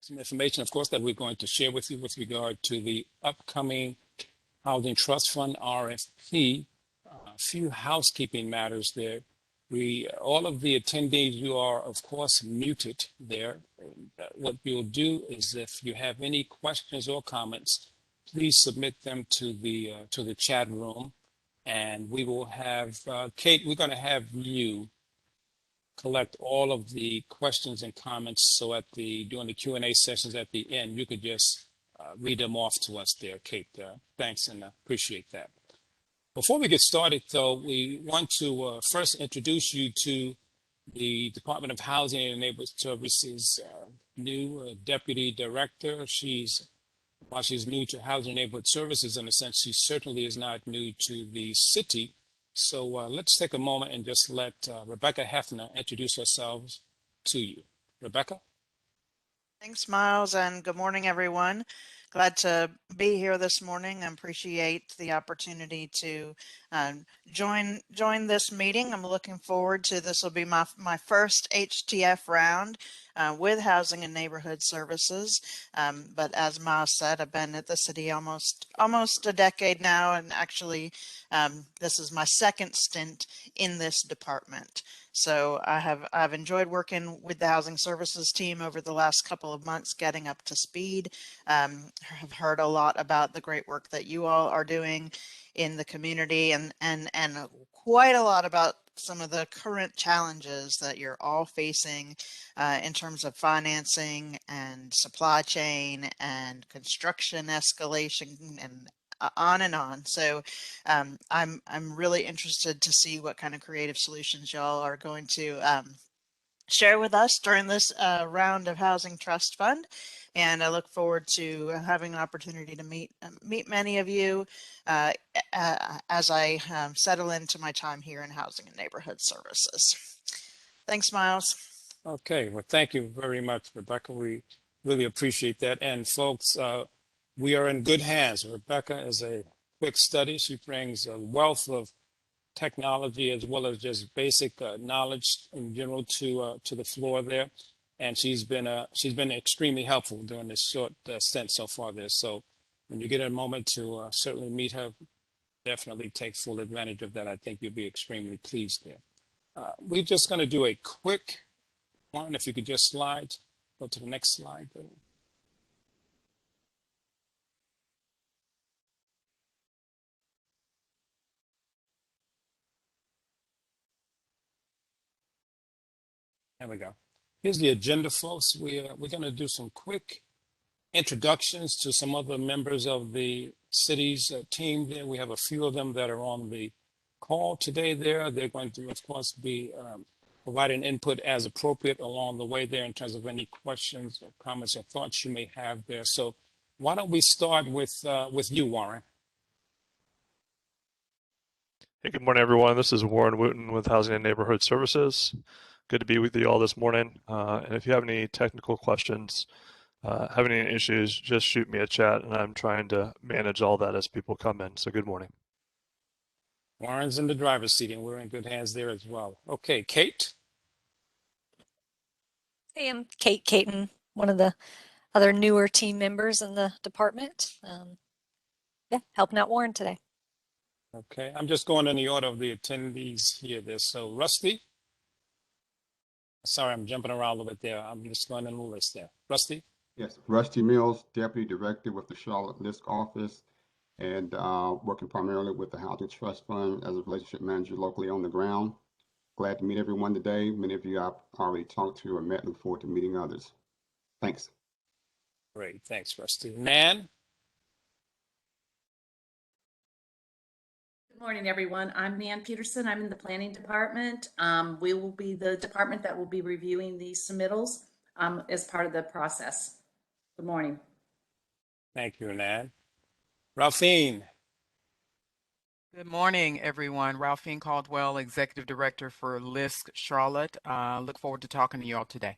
some information, of course, that we're going to share with you with regard to the upcoming Housing Trust Fund RFP. A few housekeeping matters there. All of the attendees, you are, of course, muted there. What you'll do is if you have any questions or comments, please submit them to the chat room. And we will have, Kate, we're going to have you collect all of the questions and comments. So during the Q&A sessions at the end, you could just read them off to us there, Kate. Thanks and appreciate that. Before we get started, though, we want to first introduce you to the Department of Housing and Neighborhood Services new Deputy Director. While she's new to Housing and Neighborhood Services, in a sense, she certainly is not new to the city. So let's take a moment and just let Rebecca Hefner introduce herself to you. Rebecca? Thanks, Miles, and good morning, everyone. Glad to be here this morning. I appreciate the opportunity to join this meeting. I'm looking forward to this. Will be my first HTF round with Housing and Neighborhood Services. But as Miles said, I've been at the city almost a decade now, and actually this is my second stint in this department. So I've enjoyed working with the Housing Services team over the last couple of months, getting up to speed. I've heard a lot about the great work that you all are doing in the community, and quite a lot about some of the current challenges that you're all facing in terms of financing and supply chain and construction escalation and on and on. So I'm really interested to see what kind of creative solutions y'all are going to share with us during this round of Housing Trust Fund. And I look forward to having an opportunity to meet many of you as I settle into my time here in Housing and Neighborhood Services. Thanks, Miles. Okay, well, thank you very much, Rebecca. We really appreciate that. And folks, we are in good hands. Rebecca is a quick study. She brings a wealth of technology as well as just basic knowledge in general to the floor there. And she's been extremely helpful during this short stint so far there. So when you get a moment to certainly meet her, definitely take full advantage of that. I think you'll be extremely pleased there. We're just going to do a quick one. If you could just go to the next slide. There we go. Here's the agenda, folks. We're going to do some quick introductions to some other members of the city's team there. We have a few of them that are on the call today there. They're going to, of course, be providing input as appropriate along the way there in terms of any questions or comments or thoughts you may have there. So why don't we start with you, Warren? Hey, good morning, everyone. This is Warren Wooten with Housing and Neighborhood Services. Good to be with you all this morning. And if you have any technical questions, have any issues, just shoot me a chat, and I'm trying to manage all that as people come in. So good morning. Warren's in the driver's seat, and we're in good hands there as well. Okay, Kate. Hey, I'm Kate Caton, one of the other newer team members in the department. Helping out Warren today. Okay, I'm just going in the order of the attendees here. So Rusty. Sorry, I'm jumping around a little bit there. I'm just going in the list there. Rusty? Yes, Rusty Mills, Deputy Director with the Charlotte LISC office, and working primarily with the Housing Trust Fund as a relationship manager locally on the ground. Glad to meet everyone today. Many of you I've already talked to or met. Look forward to meeting others. Thanks. Great, thanks, Rusty. Nan? Good morning, everyone. I'm Nan Peterson. I'm in the planning department. We will be the department that will be reviewing these submittals as part of the process. Good morning. Thank you, Nan. Ralphine. Good morning, everyone. Ralphine Caldwell, Executive Director for LISC Charlotte. Look forward to talking to you all today.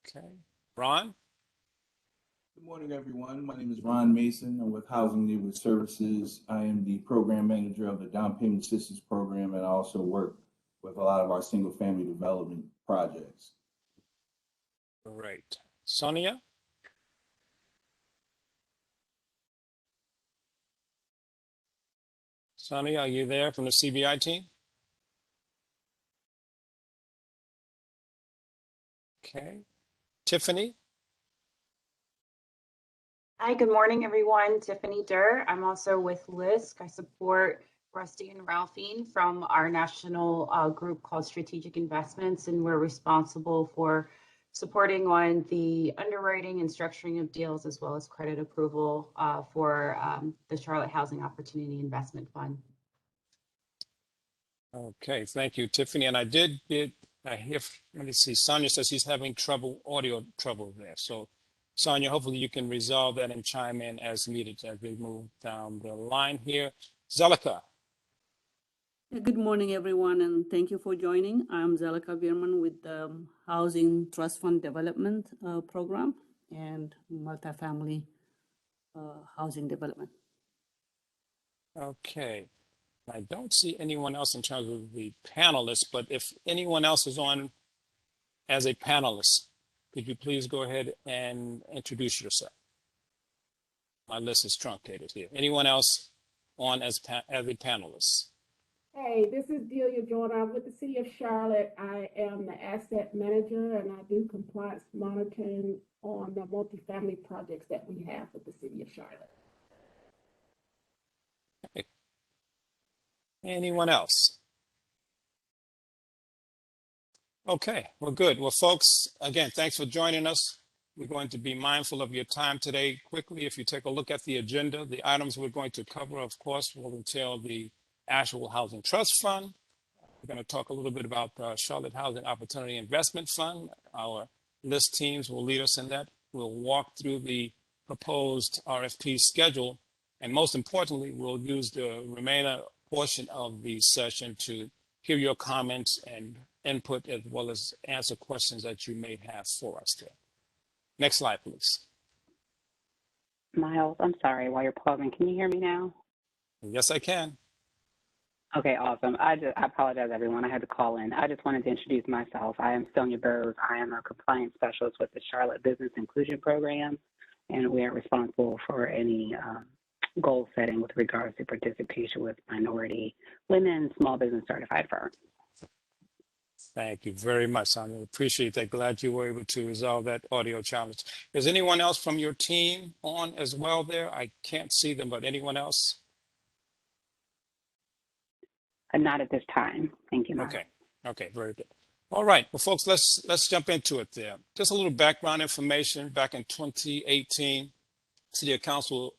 Okay. Ron? Good morning, everyone. My name is Ron Mason. I'm with Housing and Neighborhood Services. I am the program manager of the Down Payment Assistance Program, and I also work with a lot of our single-family development projects. Great. Sonia? Sonia, are you there from the CBI team? Okay. Tiffany? Hi, good morning, everyone. Tiffany Durr. I'm also with LISC. I support Rusty and Ralphine from our national group called Strategic Investments, and we're responsible for supporting on the underwriting and structuring of deals as well as credit approval for the Charlotte Housing Opportunity Investment Fund. Okay, thank you, Tiffany. And I hear, let me see, Sonia says she's having audio trouble there. So Sonia, hopefully you can resolve that and chime in as needed as we move down the line here. Zelika. Good morning, everyone, and thank you for joining. I'm Zelika Bierman with the Housing Trust Fund Development Program and multifamily housing development. Okay. I don't see anyone else in terms of the panelists, but if anyone else is on as a panelist, could you please go ahead and introduce yourself? My list is truncated here. Anyone else on as a panelist? Hey, this is Delia Jordan. I'm with the City of Charlotte. I am the asset manager and I do compliance monitoring on the multifamily projects that we have with the City of Charlotte. Okay. Anyone else? Okay, well, good. Well, folks, again, thanks for joining us. We're going to be mindful of your time today. Quickly, if you take a look at the agenda, the items we're going to cover, of course, will entail the actual Housing Trust Fund. We're going to talk a little bit about the Charlotte Housing Opportunity Investment Fund. Our list teams will lead us in that. We'll walk through the proposed RFP schedule. And most importantly, we'll use the remainder portion of the session to hear your comments and input as well as answer questions that you may have for us there. Next slide, please. Miles, I'm sorry, while you're pausing, can you hear me now? Yes, I can. Okay, awesome. I apologize, everyone. I had to call in. I just wanted to introduce myself. I am Sonia Burrows. I am a compliance specialist with the Charlotte Business Inclusion Program, and we are responsible for any goal setting with regards to participation with minority women, small business certified firms. Thank you very much, Sonia. Appreciate that. Glad you were able to resolve that audio challenge. Is anyone else from your team on as well there? I can't see them, but anyone else? Not at this time. Thank you, Miles. Okay, very good. All right, well, folks, let's jump into it there. Just a little background information. Back in 2018, City Council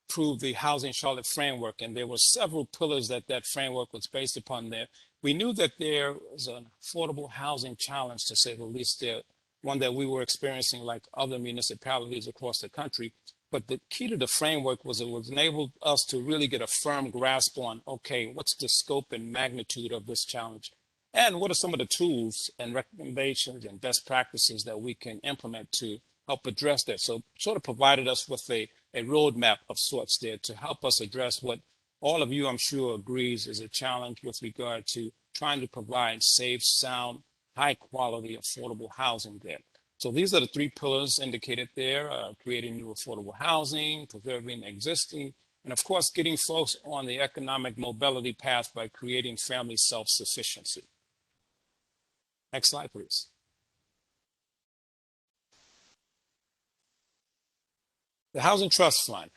approved the Housing Charlotte framework, and there were several pillars that framework was based upon there. We knew that there was an affordable housing challenge, to say the least, there, one that we were experiencing like other municipalities across the country. But the key to the framework was it was enabled us to really get a firm grasp on, okay, what's the scope and magnitude of this challenge? And what are some of the tools and recommendations and best practices that we can implement to help address that? So sort of provided us with a roadmap of sorts there to help us address what all of you, I'm sure, agrees is a challenge with regard to trying to provide safe, sound, high quality, affordable housing there. So these are the three pillars indicated there, creating new affordable housing, preserving existing, and of course, getting folks on the economic mobility path by creating family self-sufficiency. Next slide, please. The Housing Trust Fund.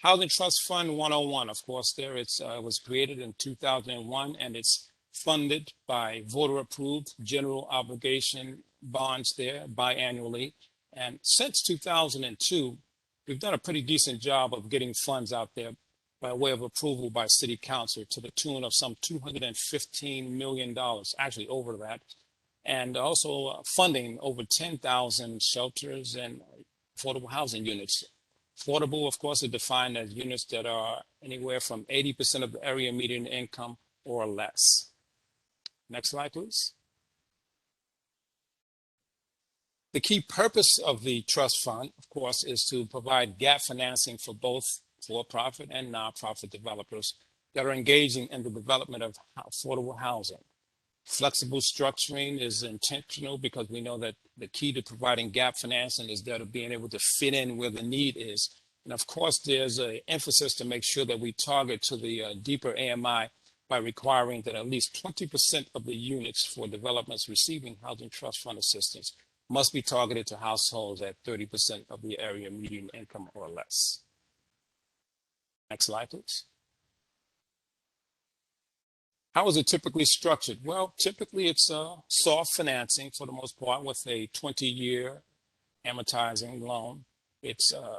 Housing Trust Fund 101, of course, there it was created in 2001, and it's funded by voter-approved general obligation bonds there biannually. And since 2002, we've done a pretty decent job of getting funds out there by way of approval by City Council to the tune of some $215 million, actually over that, and also funding over 10,000 shelters and affordable housing units. Affordable, of course, is defined as units that are anywhere from 80% of the area median income or less. Next slide, please. The key purpose of the trust fund, of course, is to provide gap financing for both for-profit and nonprofit developers that are engaging in the development of affordable housing. Flexible structuring is intentional because we know that the key to providing gap financing is that of being able to fit in where the need is. And of course, there's an emphasis to make sure that we target to the deeper AMI by requiring that at least 20% of the units for developments receiving Housing Trust Fund assistance must be targeted to households at 30% of the area median income or less. Next slide, please. How is it typically structured? Well, typically it's soft financing for the most part with a 20-year amortizing loan.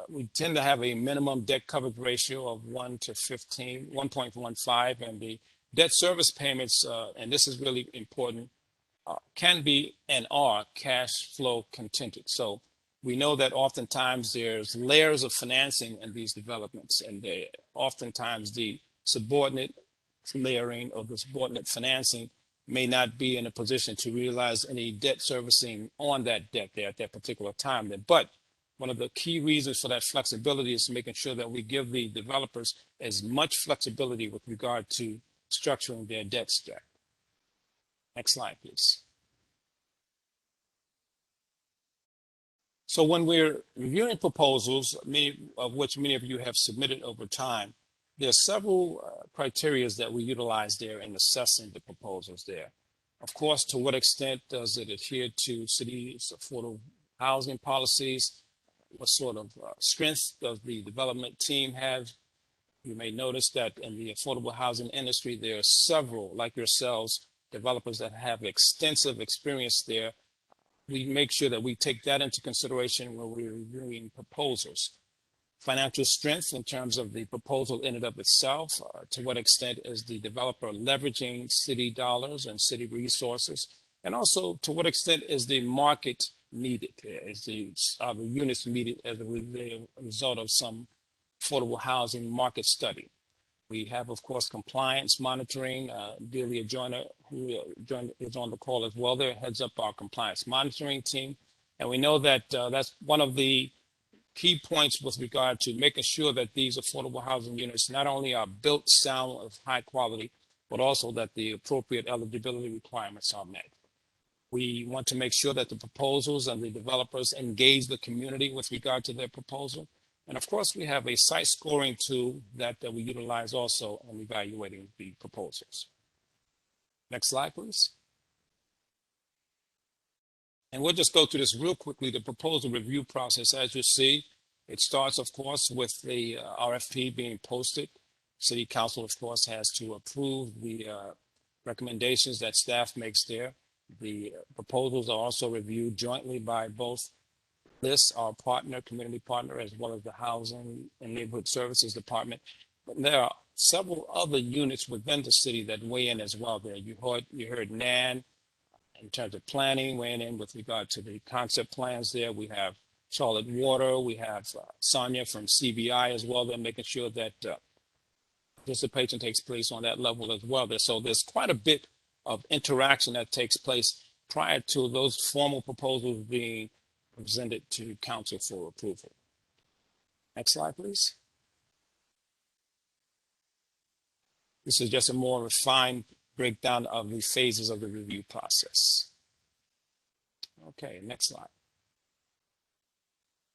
We tend to have a minimum debt coverage ratio of 1.15, and the debt service payments, and this is really important, can be and are cash flow contingent. So we know that oftentimes there's layers of financing in these developments, and oftentimes the subordinate layering of the subordinate financing may not be in a position to realize any debt servicing on that debt there at that particular time. But one of the key reasons for that flexibility is making sure that we give the developers as much flexibility with regard to structuring their debt stack. Next slide, please. So when we're reviewing proposals, many of you have submitted over time, there are several criteria that we utilize there in assessing the proposals there. Of course, to what extent does it adhere to city's affordable housing policies? What sort of strength does the development team have? You may notice that in the affordable housing industry, there are several, like yourselves, developers that have extensive experience there. We make sure that we take that into consideration when we're reviewing proposals. Financial strength in terms of the proposal in and of itself. To what extent is the developer leveraging city dollars and city resources? And also, to what extent is the market needed? Is the units needed as a result of some affordable housing market study? We have, of course, compliance monitoring. Delia Joyner, who is on the call as well, there heads up our compliance monitoring team. And we know that that's one of the key points with regard to making sure that these affordable housing units not only are built sound of high quality, but also that the appropriate eligibility requirements are met. We want to make sure that the proposals and the developers engage the community with regard to their proposal. And of course, we have a site scoring tool that we utilize also in evaluating the proposals. Next slide, please. And we'll just go through this real quickly, the proposal review process. As you see, it starts, of course, with the RFP being posted. City Council, of course, has to approve the recommendations that staff makes there. The proposals are also reviewed jointly by both this, our partner, community partner, as well as the Housing and Neighborhood Services Department. But there are several other units within the city that weigh in as well there. You heard Nan in terms of planning, weighing in with regard to the concept plans there. We have Charlotte Water, we have Sonia from CBI as well. They're making sure that participation takes place on that level as well there. So there's quite a bit of interaction that takes place prior to those formal proposals being presented to council for approval. Next slide, please. This is just a more refined breakdown of the phases of the review process. Okay, next slide.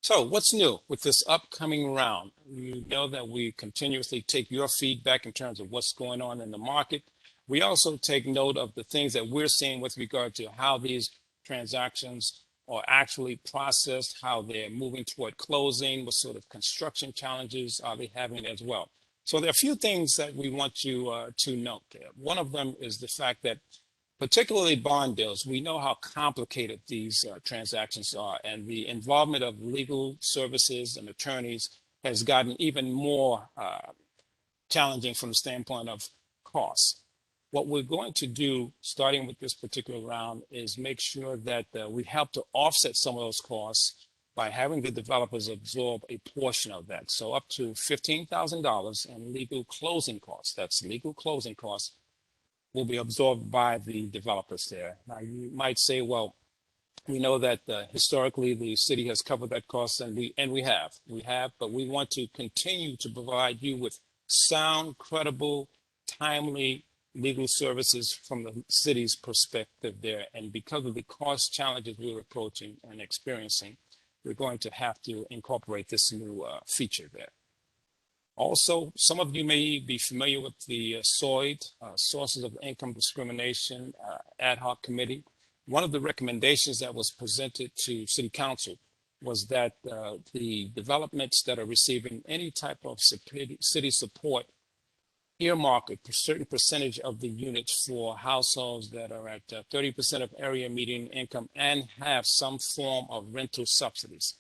So what's new with this upcoming round? You know that we continuously take your feedback in terms of what's going on in the market. We also take note of the things that we're seeing with regard to how these transactions are actually processed, how they're moving toward closing, what sort of construction challenges are they having as well. So there are a few things that we want you to note there. One of them is the fact that particularly bond deals, we know how complicated these transactions are, and the involvement of legal services and attorneys has gotten even more challenging from the standpoint of costs. What we're going to do, starting with this particular round, is make sure that we help to offset some of those costs by having the developers absorb a portion of that. So up to $15,000 in legal closing costs, that's legal closing costs, will be absorbed by the developers there. Now, you might say, well, we know that historically the city has covered that cost, and we have, but we want to continue to provide you with sound, credible, timely legal services from the city's perspective there. And because of the cost challenges we're approaching and experiencing, we're going to have to incorporate this new feature there. Also, some of you may be familiar with the SOID, Sources of Income Discrimination Ad Hoc Committee. One of the recommendations that was presented to City Council was that the developments that are receiving any type of city support earmark a certain percentage of the units for households that are at 30% of area median income and have some form of rental subsidies.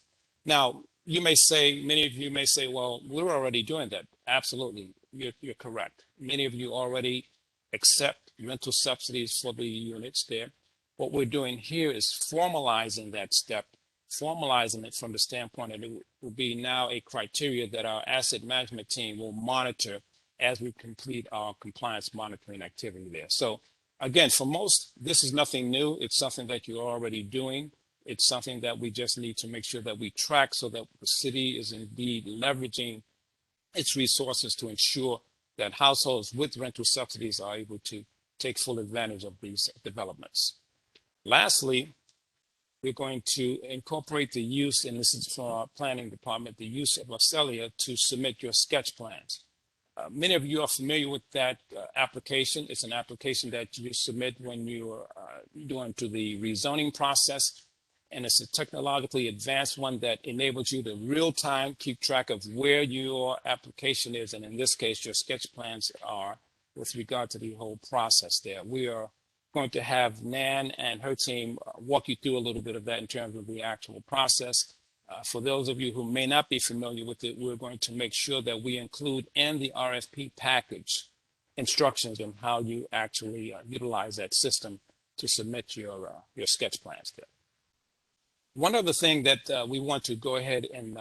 Now, you may say, many of you may say, well, we're already doing that. Absolutely, you're correct. Many of you already accept rental subsidies for the units there. What we're doing here is formalizing that step, formalizing it from the standpoint that it will be now a criteria that our asset management team will monitor as we complete our compliance monitoring activity there. So again, for most, this is nothing new. It's something that you're already doing. It's something that we just need to make sure that we track so that the city is indeed leveraging its resources to ensure that households with rental subsidies are able to take full advantage of these developments. Lastly, we're going to incorporate the use, and this is for our planning department, the use of Aucelia to submit your sketch plans. Many of you are familiar with that application. It's an application that you submit when you're doing to the rezoning process. And it's a technologically advanced one that enables you to real time keep track of where your application is. And in this case, your sketch plans are with regard to the whole process there. We are going to have Nan and her team walk you through a little bit of that in terms of the actual process. For those of you who may not be familiar with it, we're going to make sure that we include in the RFP package instructions on how you actually utilize that system to submit your sketch plans there. One other thing that we want to go ahead and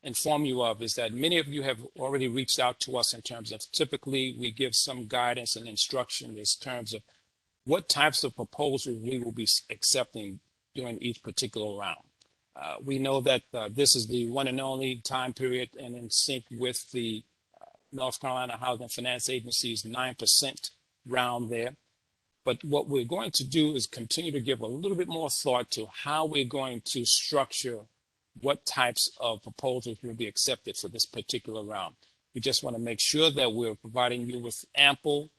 inform you of is that many of you have already reached out to us in terms of typically we give some guidance and instruction in terms of what types of proposals we will be accepting during each particular round. We know that this is the one and only time period and in sync with the North Carolina Housing Finance Agency's 9% round there. But what we're going to do is continue to give a little bit more thought to how we're going to structure what types of proposals will be accepted for this particular round. We just want to make sure that we're providing you with ample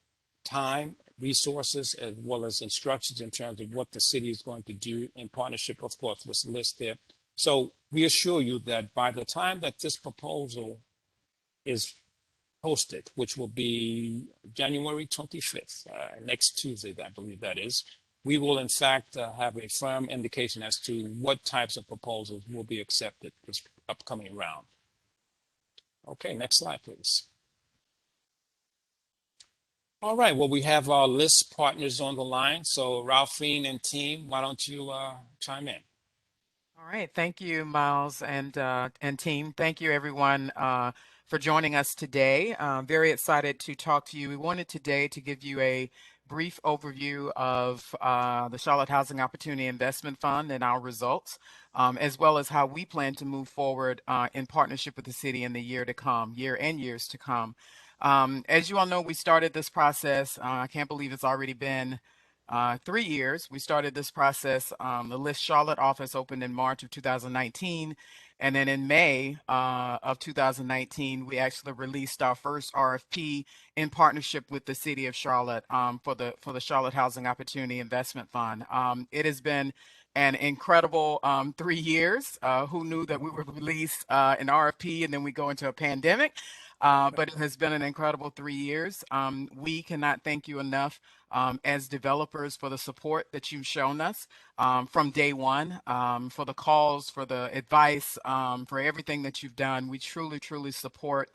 time, resources, as well as instructions in terms of what the city is going to do in partnership, of course, with LIST there. So we assure you that by the time that this proposal is posted, which will be January 25th, next Tuesday, I believe that is, we will in fact have a firm indication as to what types of proposals will be accepted this upcoming round. Okay, next slide, please. All right, well, we have our LIST partners on the line. So Ralphine and team, why don't you chime in? All right, thank you, Miles and team. Thank you, everyone, for joining us today. Very excited to talk to you. We wanted today to give you a brief overview of the Charlotte Housing Opportunity Investment Fund and our results, as well as how we plan to move forward in partnership with the city in the year and years to come. As you all know, we started this process. I can't believe it's already been 3 years. We started this process. The LIST Charlotte office opened in March of 2019. And then in May of 2019, we actually released our first RFP in partnership with the city of Charlotte for the Charlotte Housing Opportunity Investment Fund. It has been an incredible 3 years. Who knew that we would release an RFP and then we go into a pandemic? But it has been an incredible 3 years. We cannot thank you enough as developers for the support that you've shown us from day one, for the calls, for the advice, for everything that you've done. We truly, truly support.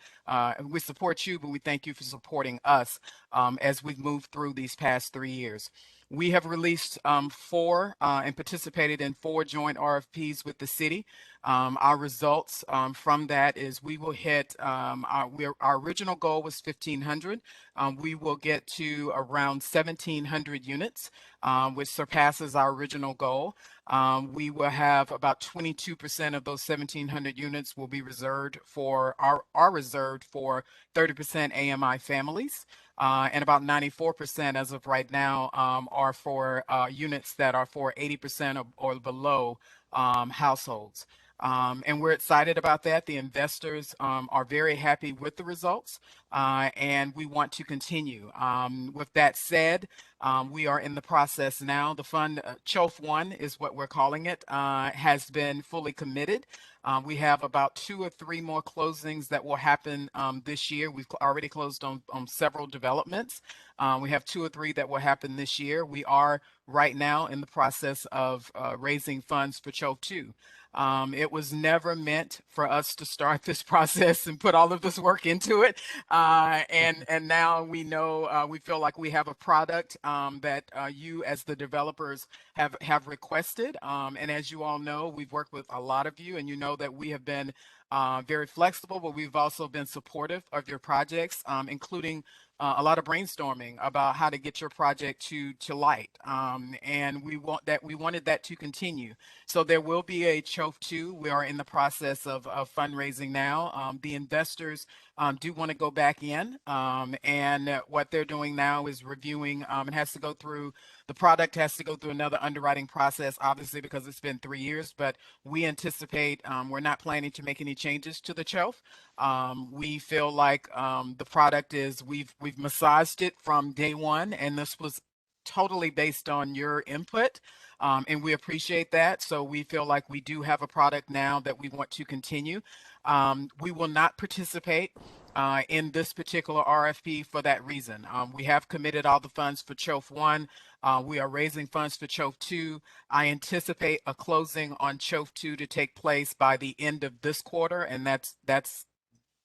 We support you, but we thank you for supporting us as we've moved through these past 3 years. We have released 4 and participated in 4 joint RFPs with the city. Our results from that is we will hit, our original goal was 1,500. We will get to around 1,700 units, which surpasses our original goal. We will have about 22% of those 1,700 units will be reserved for, are reserved for 30% AMI families. and about 94% as of right now are for units that are for 80% or below households. And we're excited about that. The investors are very happy with the results, and we want to continue. With that said, we are in the process now. The fund, CHOF 1 is what we're calling it, has been fully committed. We have about 2 or 3 more closings that will happen this year. We've already closed on several developments. We have 2 or 3 that will happen this year. We are right now in the process of raising funds for CHOF 2. It was never meant for us to start this process and put all of this work into it. And now we know, we feel like we have a product that you as the developers have requested. And as you all know, we've worked with a lot of you, and you know that we have been very flexible, but we've also been supportive of your projects, including a lot of brainstorming about how to get your project to light. And we wanted that to continue. So there will be a CHOF 2. We are in the process of fundraising now. The investors do want to go back in, and what they're doing now is reviewing. It has to go through, the product has to go through another underwriting process, obviously, because it's been 3 years, but we anticipate, we're not planning to make any changes to the CHOF. We feel like the product is, we've massaged it from day one, and this was totally based on your input, and we appreciate that. So we feel like we do have a product now that we want to continue. We will not participate in this particular RFP for that reason. We have committed all the funds for CHOF 1. We are raising funds for CHOF 2. I anticipate a closing on CHOF 2 to take place by the end of this quarter, and that's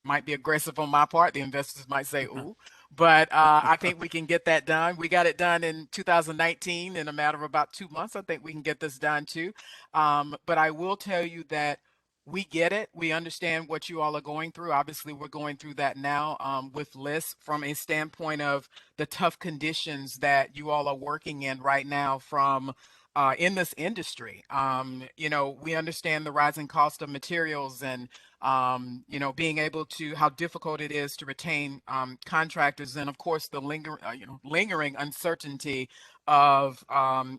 might be aggressive on my part. The investors might say, ooh, but I think we can get that done. We got it done in 2019 in a matter of about 2 months. I think we can get this done too. But I will tell you that we get it. We understand what you all are going through. Obviously, we're going through that now with lists from a standpoint of the tough conditions that you all are working in right now from in this industry. You know, we understand the rising cost of materials and you know, being able to, how difficult it is to retain contractors, and of course the lingering uncertainty of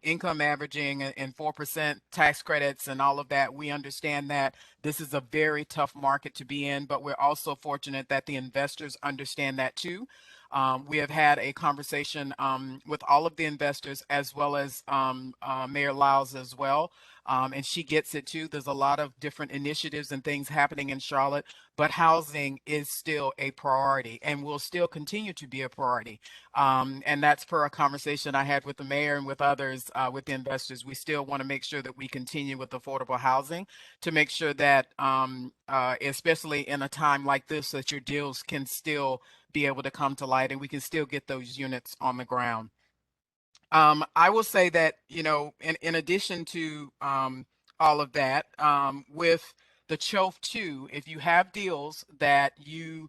income averaging and 4% tax credits and all of that. We understand that this is a very tough market to be in, but we're also fortunate that the investors understand that too. We have had a conversation with all of the investors, as well as Mayor Lyles as well. And she gets it too. There's a lot of different initiatives and things happening in Charlotte, but housing is still a priority and will still continue to be a priority. And that's per a conversation I had with the mayor and with others, with the investors. We still want to make sure that we continue with affordable housing to make sure that, especially in a time like this, that your deals can still be able to come to light and we can still get those units on the ground. I will say that, you know, in addition to all of that, with the CHOF 2, if you have deals that you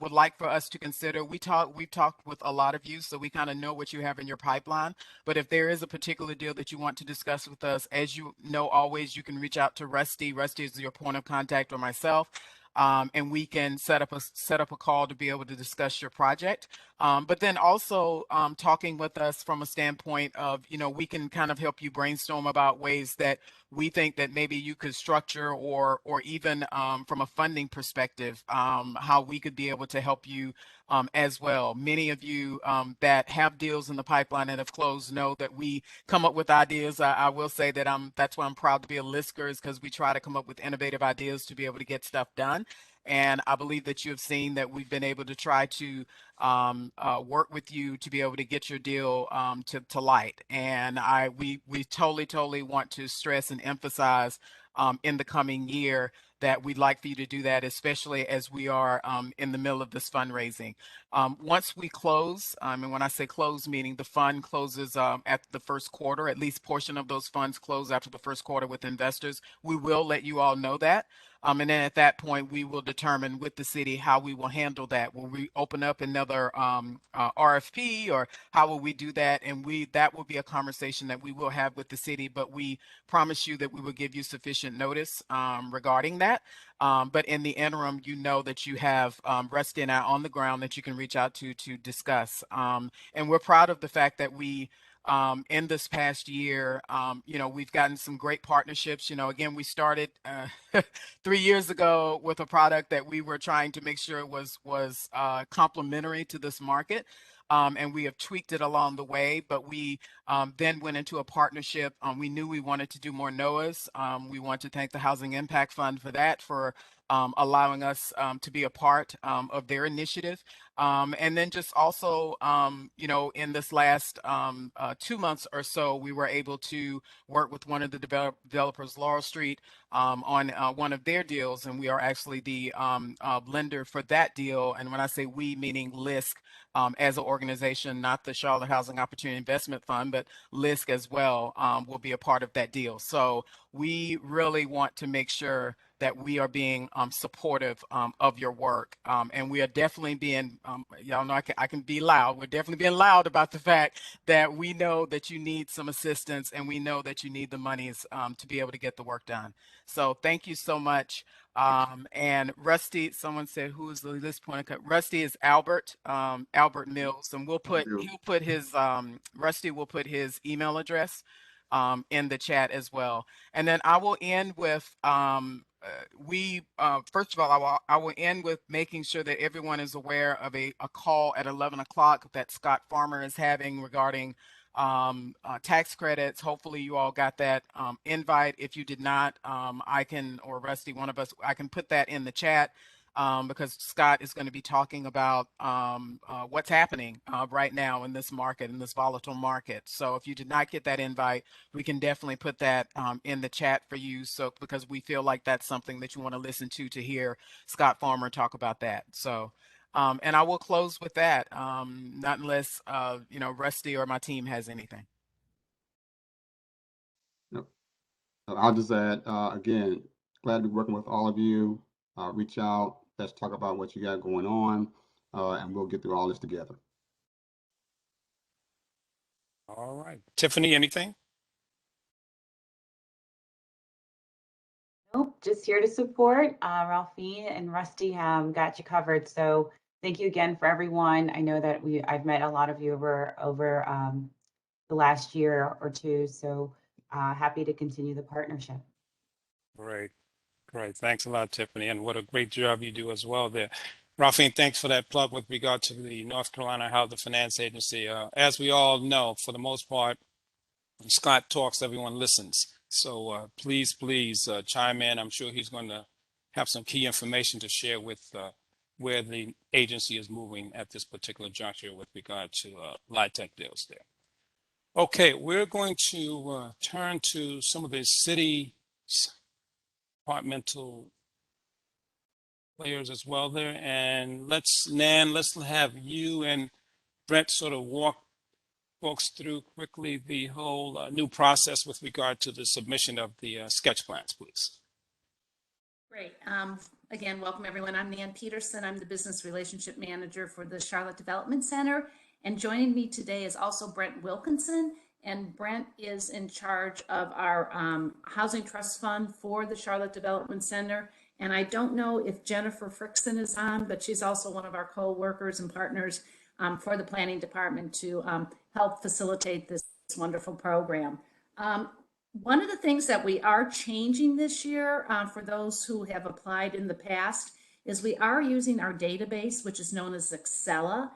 would like for us to consider, we've talked with a lot of you, so we kind of know what you have in your pipeline. But if there is a particular deal that you want to discuss with us, as you know, always you can reach out to Rusty. Rusty is your point of contact, or myself. And we can set up a call to be able to discuss your project. But then also talking with us from a standpoint of, you know, we can kind of help you brainstorm about ways that we think that maybe you could structure, or even from a funding perspective, how we could be able to help you as well. Many of you that have deals in the pipeline and have closed know that we come up with ideas. I will say that that's why I'm proud to be a Lisker, is because we try to come up with innovative ideas to be able to get stuff done. And I believe that you have seen that we've been able to try to work with you to be able to get your deal to light. And we totally want to stress and emphasize in the coming year that we'd like for you to do that, especially as we are in the middle of this fundraising. Once we close, and when I say close, meaning the fund closes at the first quarter, at least portion of those funds close after the first quarter with investors, we will let you all know that. And then at that point, we will determine with the city how we will handle that. Will we open up another another RFP, or how will we do that? And that will be a conversation that we will have with the city, but we promise you that we will give you sufficient notice regarding that. But in the interim, you know that you have Rusty and I on the ground that you can reach out to discuss. And we're proud of the fact that we in this past year, we've gotten some great partnerships. Again, we started 3 years ago with a product that we were trying to make sure was complementary to this market. And we have tweaked it along the way, but we then went into a partnership. We knew we wanted to do more NOAAs. We want to thank the Housing Impact Fund for that, for allowing us to be a part of their initiative. And then just also, in this last 2 months or so, we were able to work with one of the developers, Laurel Street, on one of their deals. And we are actually the lender for that deal. And when I say we, meaning LISC as an organization, not the Charlotte Housing Opportunity Investment Fund, but LISC as well will be a part of that deal. So we really want to make sure that we are being supportive of your work. And we are definitely being, y'all know I can be loud. We're definitely being loud about the fact that we know that you need some assistance, and we know that you need the monies to be able to get the work done. So thank you so much. And Rusty, someone said, who is the list point? Rusty is Albert Mills, and Rusty will put his email address in the chat as well. And then I will end with, first of all, I will end with making sure that everyone is aware of a call at 11 o'clock that Scott Farmer is having regarding tax credits. Hopefully you all got that invite. If you did not, I can, or Rusty, one of us, I can put that in the chat. Because Scott is going to be talking about what's happening right now in this market, in this volatile market. So if you did not get that invite, we can definitely put that in the chat for you. So because we feel like that's something that you want to listen to hear Scott Farmer talk about that. So, and I will close with that, not unless Rusty or my team has anything. Yep. I'll just add, again, glad to be working with all of you. Reach out, let's talk about what you got going on, and we'll get through all this together. All right. Tiffany, anything? Nope, just here to support. Ralphine and Rusty have got you covered. So thank you again for everyone. I know that I've met a lot of you over the last year or two. So happy to continue the partnership. Great. Thanks a lot, Tiffany. And what a great job you do as well there. Ralphine, thanks for that plug with regard to the North Carolina Housing Finance Agency. As we all know, for the most part, when Scott talks, everyone listens. So please chime in. I'm sure he's going to have some key information to share with where the agency is moving at this particular juncture with regard to LIHTC deals there. Okay, we're going to turn to some of the city departmental players as well there. And let's have you and Brent sort of walk folks through quickly the whole new process with regard to the submission of the sketch plans, please. Great. Again, welcome everyone. I'm Nan Peterson. I'm the Business Relationship Manager for the Charlotte Development Center. And joining me today is also Brent Wilkinson. And Brent is in charge of our Housing Trust Fund for the Charlotte Development Center. And I don't know if Jennifer Frickson is on, but she's also one of our co-workers and partners for the Planning Department to help facilitate this wonderful program. One of the things that we are changing this year for those who have applied in the past is we are using our database, which is known as Excella,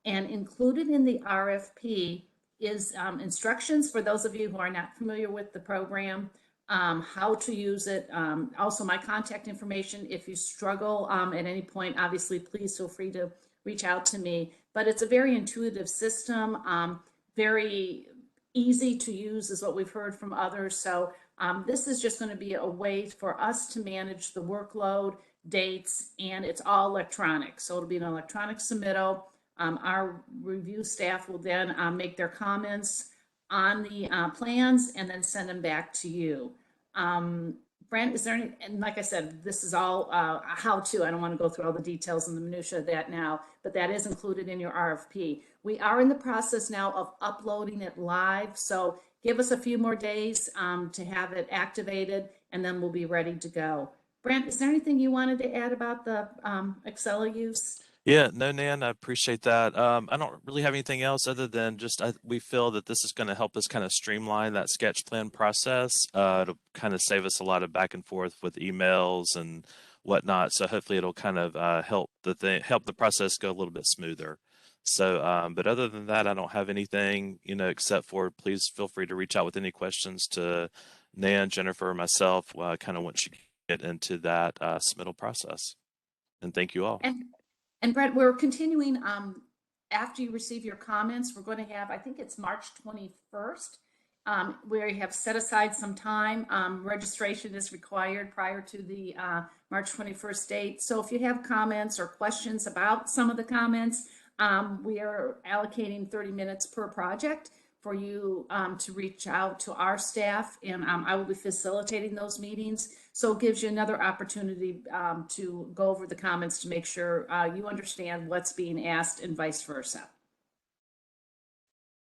and included in the RFP is instructions for those of you who are not familiar with the program, how to use it. Also my contact information. If you struggle at any point, obviously, please feel free to reach out to me. But it's a very intuitive system, very easy to use is what we've heard from others. So this is just going to be a way for us to manage the workload, dates, and it's all electronic. So it'll be an electronic submittal. Our review staff will then make their comments on the plans and then send them back to you. Brent, is there any, and like I said, this is all how to, I don't want to go through all the details and the minutia of that now, but that is included in your RFP. We are in the process now of uploading it live. So give us a few more days to have it activated, and then we'll be ready to go. Brent, is there anything you wanted to add about the Excel use? Yeah, no, Nan, I appreciate that. I don't really have anything else other than just we feel that this is going to help us kind of streamline that sketch plan process. It'll kind of save us a lot of back and forth with emails and whatnot. So hopefully it'll kind of help the process go a little bit smoother. So, but other than that, I don't have anything, except for please feel free to reach out with any questions to Nan, Jennifer, or myself, kind of once you get into that submittal process. And thank you all. And Brent, we're continuing, after you receive your comments, we're going to have, I think it's March 21st, where you have set aside some time. Registration is required prior to the March 21st date. So if you have comments or questions about some of the comments, we are allocating 30 minutes per project for you to reach out to our staff, and I will be facilitating those meetings. So it gives you another opportunity to go over the comments to make sure you understand what's being asked and vice versa.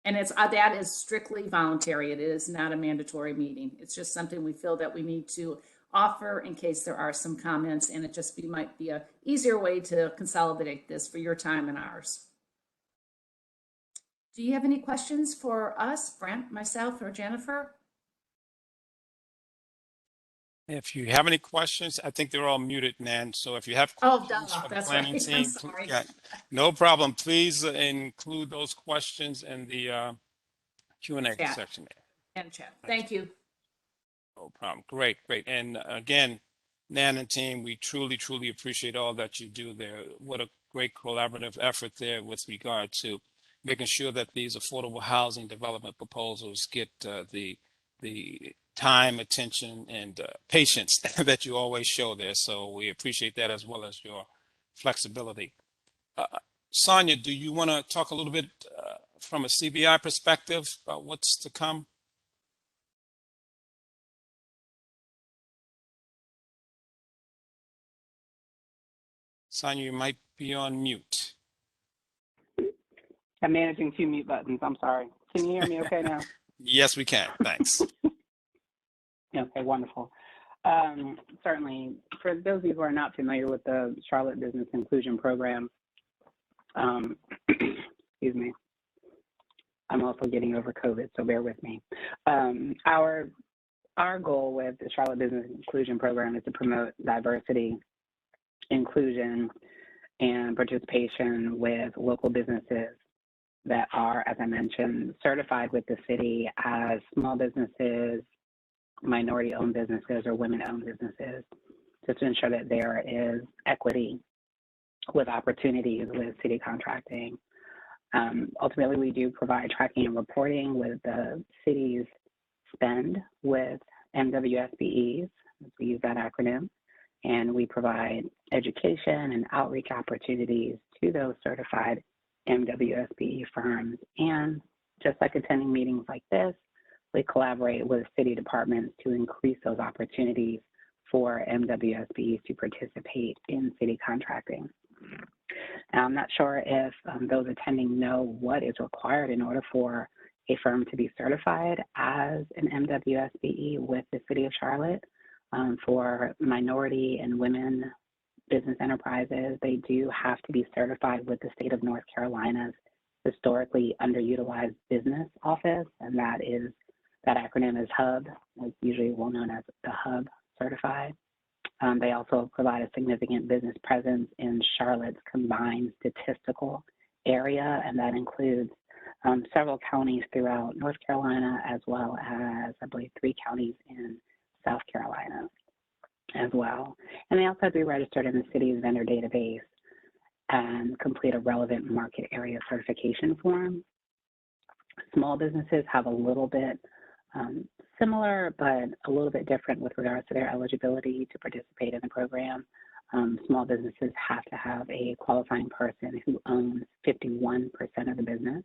And that is strictly voluntary. It is not a mandatory meeting. It's just something we feel that we need to offer in case there are some comments, and it just might be a easier way to consolidate this for your time and ours. Do you have any questions for us, Brent, myself, or Jennifer? If you have any questions, I think they're all muted, Nan. So if you have questions for the That's planning right. team, I'm sorry. yeah, no problem. Please include those questions in the Q&A Chat. section. And chat. Thank you. No problem. Great. And again, Nan and team, we truly, truly appreciate all that you do there. What a great collaborative effort there with regard to making sure that these affordable housing development proposals get the time, attention, and patience that you always show there. So we appreciate that, as well as your flexibility. Sonia, do you want to talk a little bit from a CBI perspective about what's to come? Sonia, you might be on mute. I'm managing 2 mute buttons. I'm sorry. Can you hear me okay now? Yes, we can. Thanks. Okay, wonderful. Certainly, for those of you who are not familiar with the Charlotte Business Inclusion Program, excuse me, I'm also getting over COVID, so bear with me. Our goal with the Charlotte Business Inclusion Program is to promote diversity, inclusion, and participation with local businesses that are, as I mentioned, certified with the city as small businesses, minority-owned businesses, or women-owned businesses, just to ensure that there is equity with opportunities with city contracting. Ultimately, we do provide tracking and reporting with the city's spend with MWSBEs, we use that acronym, and we provide education and outreach opportunities to those certified MWSBE firms. And just like attending meetings like this, we collaborate with city departments to increase those opportunities for MWSBEs to participate in city contracting. Now, I'm not sure if those attending know what is required in order for a firm to be certified as an MWSBE with the City of Charlotte. For minority and women business enterprises, they do have to be certified with the state of North Carolina's historically underutilized business office, and that acronym is HUB. It's usually well known as the HUB certified. They also provide a significant business presence in Charlotte's combined statistical area, and that includes several counties throughout North Carolina, as well as, I believe, 3 counties in South Carolina as well. And they also have to be registered in the city's vendor database and complete a relevant market area certification form. Small businesses have a little bit similar, but a little bit different with regards to their eligibility to participate in the program. Small businesses have to have a qualifying person who owns 51% of the business,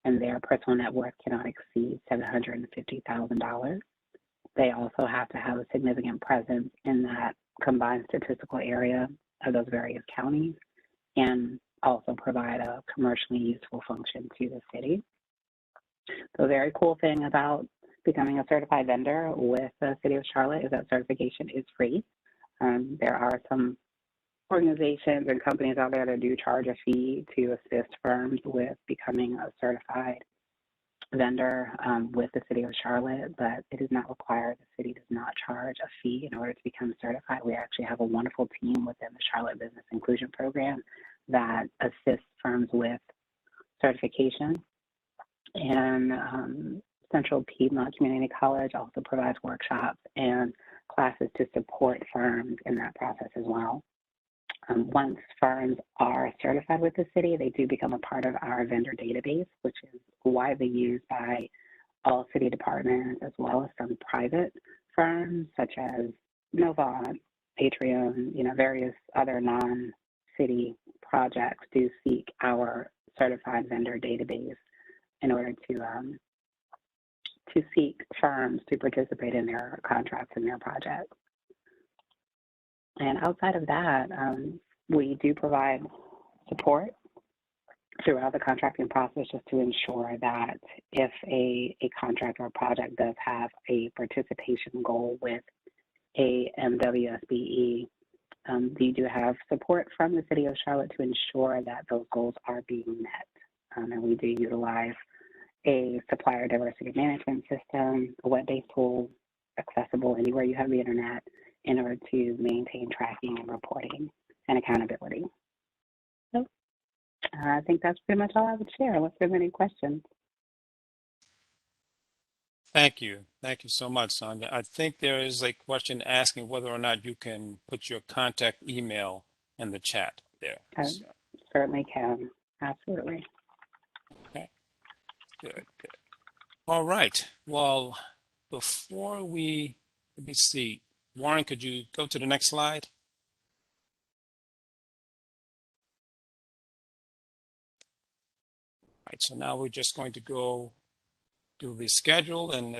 and their personal net worth cannot exceed $750,000. they also have to have a significant presence in that combined statistical area of those various counties and also provide a commercially useful function to the city. The very cool thing about becoming a certified vendor with the City of Charlotte is that certification is free. There are some organizations and companies out there that do charge a fee to assist firms with becoming a certified vendor with the City of Charlotte, but it is not required. The city does not charge a fee in order to become certified. We actually have a wonderful team within the Charlotte Business Inclusion Program that assists firms with certification. And Central Piedmont Community College also provides workshops and classes to support firms in that process as well. Once firms are certified with the city, they do become a part of our vendor database, which is widely used by all city departments as well as some private firms such as Novant, Atrium, various other non-city projects do seek our certified vendor database in order to seek firms to participate in their contracts and their projects. And outside of that, we do provide support throughout the contracting process just to ensure that if a contract or a project does have a participation goal with a MWSBE, we do have support from the City of Charlotte to ensure that those goals are being met. And we do utilize a supplier diversity management system, a web-based tool accessible anywhere you have the internet in order to maintain tracking and reporting and accountability. So I think that's pretty much all I would share unless there's any questions. Thank you. Thank you so much, Sonia. I think there is a question asking whether or not you can put your contact email in the chat there. I certainly can. Absolutely. Okay. Good. All right. Well, before let me see. Warren, could you go to the next slide? All right. So now we're just going to go do the schedule, and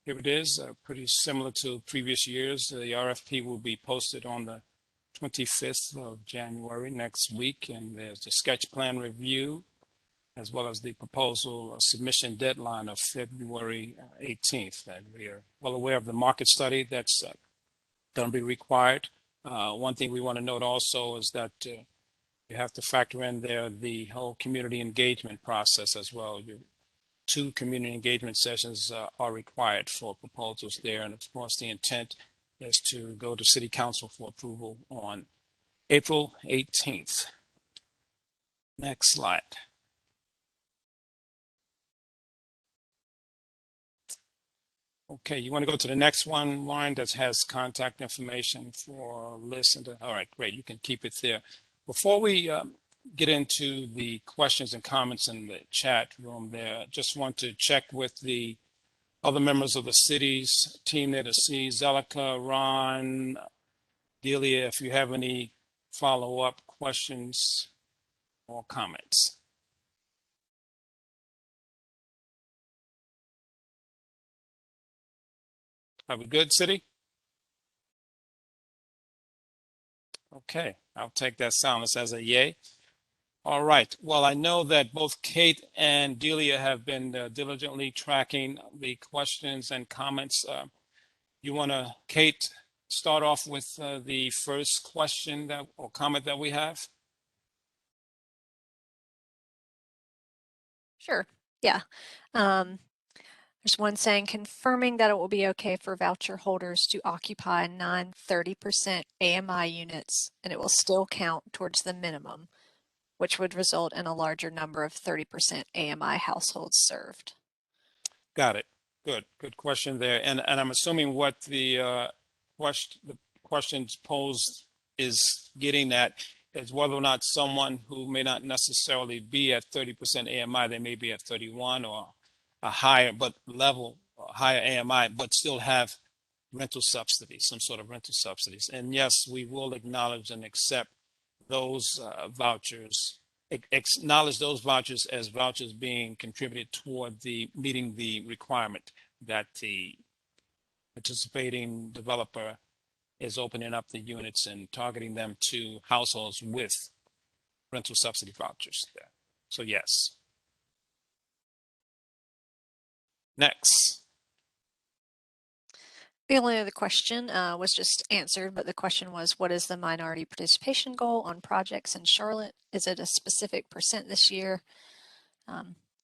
here it is, pretty similar to previous years. The RFP will be posted on the 25th of January next week, and there's the sketch plan review, as well as the proposal submission deadline of February 18th. And we are well aware of the market study that's going to be required. One thing we want to note also is that you have to factor in there the whole community engagement process as well. 2 community engagement sessions are required for proposals there. And of course, the intent is to go to City Council for approval on April 18th. Next slide. Okay, you want to go to the next one, Lauren, that has contact information for Liz? All right, great. You can keep it there. Before we get into the questions and comments in the chat room there, I just want to check with the other members of the city's team there to see Zelica, Ron, Delia, if you have any follow-up questions or comments. Are we good, City? Okay, I'll take that silence as a yay. All right. Well, I know that both Kate and Delia have been diligently tracking the questions and comments. You want to, Kate, start off with the first question or comment that we have? Sure. Yeah. There's one saying, confirming that it will be okay for voucher holders to occupy non-30% AMI units, and it will still count towards the minimum, which would result in a larger number of 30% AMI households served. Got it. Good question there. And I'm assuming what the questions posed is getting at is whether or not someone who may not necessarily be at 30% AMI, they may be at 31 or a higher higher AMI, but still have rental subsidies, some sort of rental subsidies. And yes, we will acknowledge and accept those vouchers, acknowledge those vouchers as vouchers being contributed toward the meeting the requirement that the participating developer is opening up the units and targeting them to households with rental subsidy vouchers there. So yes. Next. The only other question was just answered, but the question was, what is the minority participation goal on projects in Charlotte? Is it a specific percent this year?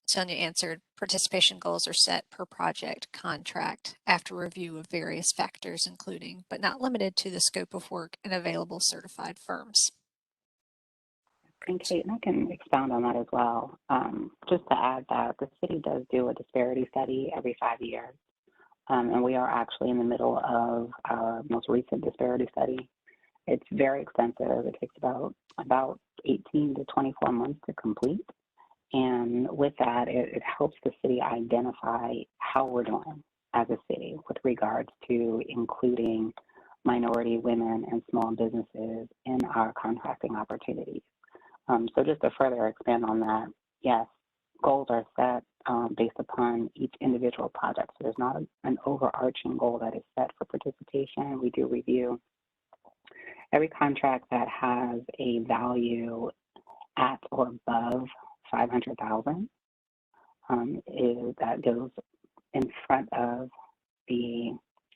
Sonia answered, participation goals are set per project contract after review of various factors, including, but not limited to, the scope of work and available certified firms. And Kate, and I can expound on that as well. Just to add that the city does do a disparity study every 5 years. And we are actually in the middle of our most recent disparity study. It's very extensive. It takes about 18 to 24 months to complete. And with that, it helps the city identify how we're doing as a city with regards to including minority women and small businesses in our contracting opportunities. So just to further expand on that, yes, goals are set based upon each individual project. So there's not an overarching goal that is set for participation. We do review every contract that has a value at or above $500,000 that goes in front of the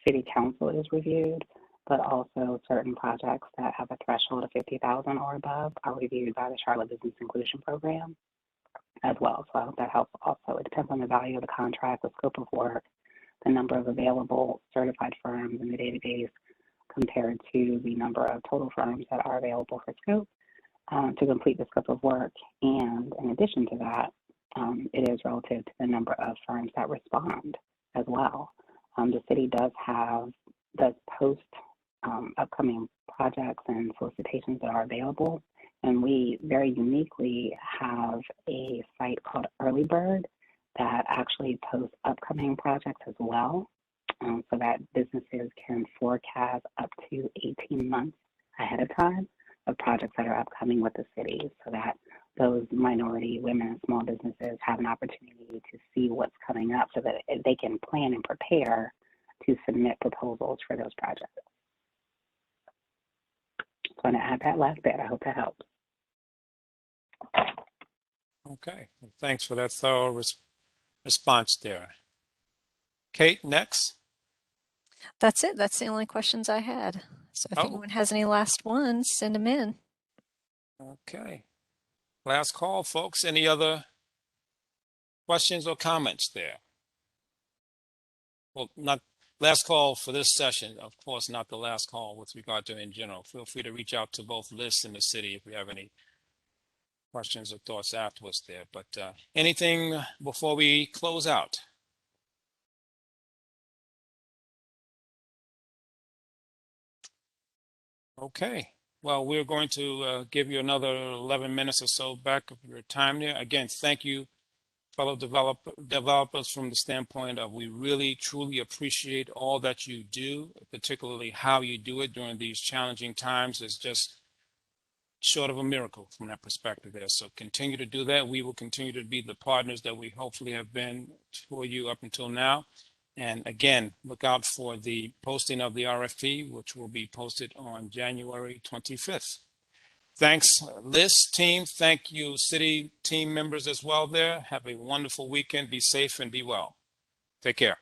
city council is reviewed, but also certain projects that have a threshold of $50,000 or above are reviewed by the Charlotte Business Inclusion Program as well. So I hope that helps also. It depends on the value of the contract, the scope of work, the number of available certified firms in the database compared to the number of total firms that are available for scope to complete the scope of work. And in addition to that, it is relative to the number of firms that respond as well. The city does post upcoming projects and solicitations that are available. And we very uniquely have a site called Early Bird that actually posts upcoming projects as well, so that businesses can forecast up to 18 months ahead of time of projects that are upcoming with the city, so that those minority women and small businesses have an opportunity to see what's coming up so that they can plan and prepare to submit proposals for those projects. So I'm going to add that last bit. I hope that helps. Okay, well, thanks for that thorough response there. Kate, next. That's it. That's the only questions I had. So if anyone has any last ones, send them in. Okay. Last call, folks. Any other questions or comments there? Well, not last call for this session, of course, not the last call with regard to in general. Feel free to reach out to both lists in the city if you have any questions or thoughts afterwards there. But anything before we close out? Okay. Well, we're going to give you another 11 minutes or so back of your time there. Again, thank you, fellow developers, from the standpoint of we really, truly appreciate all that you do, particularly how you do it during these challenging times. Is just short of a miracle from that perspective there. So continue to do that. We will continue to be the partners that we hopefully have been for you up until now. And again, look out for the posting of the RFP, which will be posted on January 25th. Thanks, Liz team. Thank you, city team members as well there. Have a wonderful weekend. Be safe and be well. Take care.